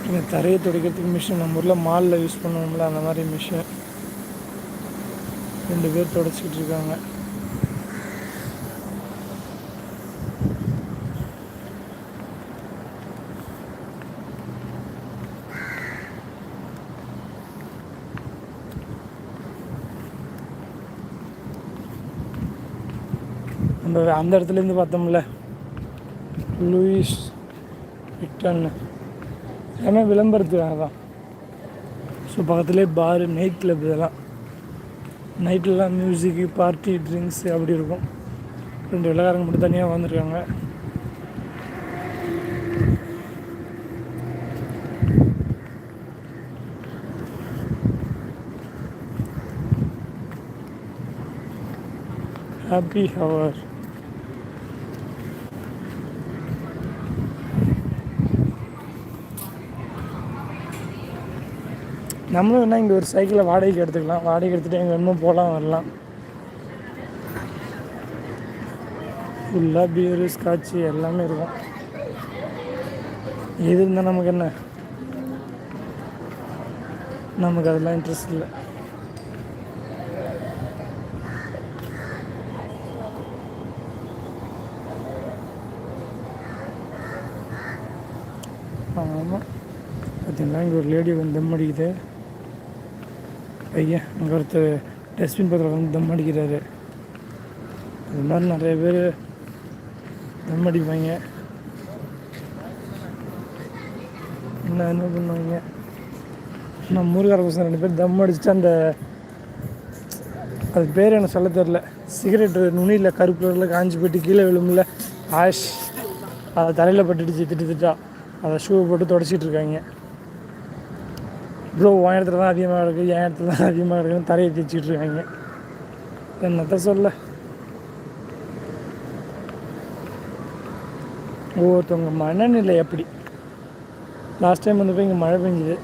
இந்த தரையை துடைக்கிறதுக்கு மிஷின் நம்ம ஊரில் மாலில் யூஸ் பண்ணுவோம்ல அந்த மாதிரி மிஷின். 2 பேர் துடைச்சிக்கிட்டு இருக்காங்க. நம்ம அந்த இடத்துலேருந்து பார்த்தோம்ல லூயிஸ் விட்டன் எல்லாமே விளம்பரத்துக்காக தான். ஸோ பக்கத்துலேயே பாரு, நைட் கிளப், இதெல்லாம் நைட்லலாம் மியூசிக்கு, பார்ட்டி, ட்ரிங்க்ஸு அப்படி இருக்கும். 2 வெள்ளைக்காரங்க மட்டும் தனியாக வந்துருக்காங்க. Happy hour. நம்மளும் வேணால் இங்கே ஒரு சைக்கிளை வாடகைக்கு எடுத்துக்கலாம். வாடகைக்கு எடுத்துகிட்டு எங்கே வேணுமோ போகலாம், வரலாம். ஃபுல்லாக பியரு, ஸ்காட்சு எல்லாமே இருக்கும். எது இருந்தால் நமக்கு என்ன, நமக்கு அதெல்லாம் இன்ட்ரெஸ்ட் இல்லை. ஆமாம், பார்த்தீங்களா இங்கே ஒரு லேடி வந்து தம் அடிக்குது. பையன் அங்கே ஒருத்தர் டஸ்ட்பின் பக்கத்தில் வந்து தம் அடிக்கிறாரு. அது மாதிரி நிறைய பேர் தம் அடிப்பாங்க. என்ன பண்ணுவாங்க, நம்ம ஊருக்கார பசங்க 2 பேர் தம் அடிச்சுட்டு அந்த அது பேர் எனக்கு சொல்ல தெரில, சிகரெட்டு நுனியில் கருப்பு கலரில் காஞ்சி போயிட்டு கீழே விழுமில்ல ஆஷ், அதை தலையில் பட்டுடுச்சு திட்டா. அதை ஷூவை போட்டு தொடச்சிட்டு இருக்காங்க. ப்ரோ உன் இடத்துல தான் அதிகமாக இருக்குது, என் இடத்துல தான் அதிகமாக இருக்குன்னு தரையை தேய்ச்சிக்கிட்டு இருக்காங்க. என்னத்த சொல்ல, ஒவ்வொருத்தவங்க மனநிலை எப்படி. லாஸ்ட் டைம் வந்து போய் இங்கே மழை பெஞ்சுது.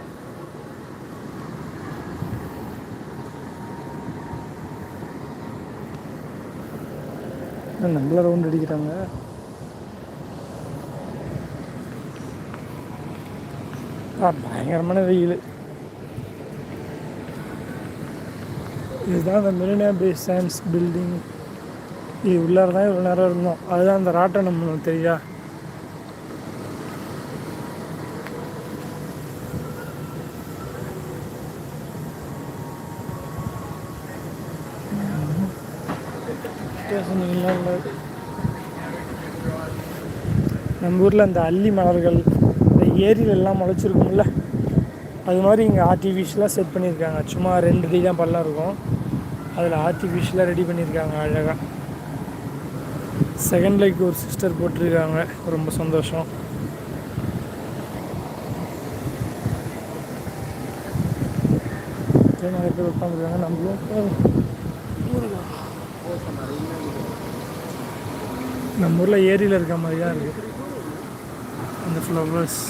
நம்மள ரவுண்ட் அடிக்கிறாங்க. பயங்கரமான வெயில். இதுதான் அந்த மெரினா பே சாண்ட்ஸ் பில்டிங். இது உள்ளார தான் இவ்வளோ நேரம் இருந்தோம். அதுதான் அந்த ராட்டனம் தெரியா. நம்ம ஊரில் அந்த அல்லி மலர்கள் இந்த ஏரியிலெல்லாம் முளைச்சிருக்கும்ல, அது மாதிரி இங்கே ஆர்டிஃபிஷியலாக செட் பண்ணியிருக்காங்க. சும்மா 2 அடி தான் பள்ளம் இருக்கும், அதில் ஆர்டிஃபிஷியலாக ரெடி பண்ணியிருக்காங்க அழகாக. செகண்ட் லைக் ஒரு சிஸ்டர் போட்டிருக்காங்க, ரொம்ப சந்தோஷம். நிறைய பேர் உட்காந்துருக்காங்க. நம்ம ஊரில் ஏரியில் இருக்க மாதிரி தான் இருக்குது அந்த ஃப்ளவர்ஸ்.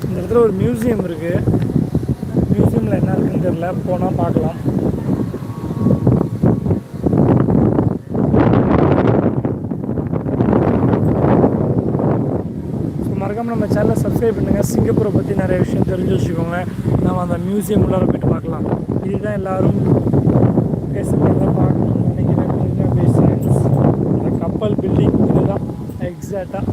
இந்த இடத்துல ஒரு மியூசியம் இருக்குது. மியூசியமில் என்ன இருக்குன்னு தெரியல, போனால் பார்க்கலாம். ஸோ மறக்காமல் நம்ம சேனலை சப்ஸ்கிரைப் பண்ணுங்கள். சிங்கப்பூரை பற்றி நிறைய விஷயம் தெரிஞ்சு வச்சுக்கோங்க. நம்ம அந்த மியூசியம் உள்ளார போய்ட்டு பார்க்கலாம். இதுதான் எல்லோரும் பேசுகிறத பார்க்கணும்னு நினைக்கிறேன். மெரினா பே சாண்ட்ஸ் அந்த கப்பல் பில்டிங் இதுதான் எக்ஸாக்டாக.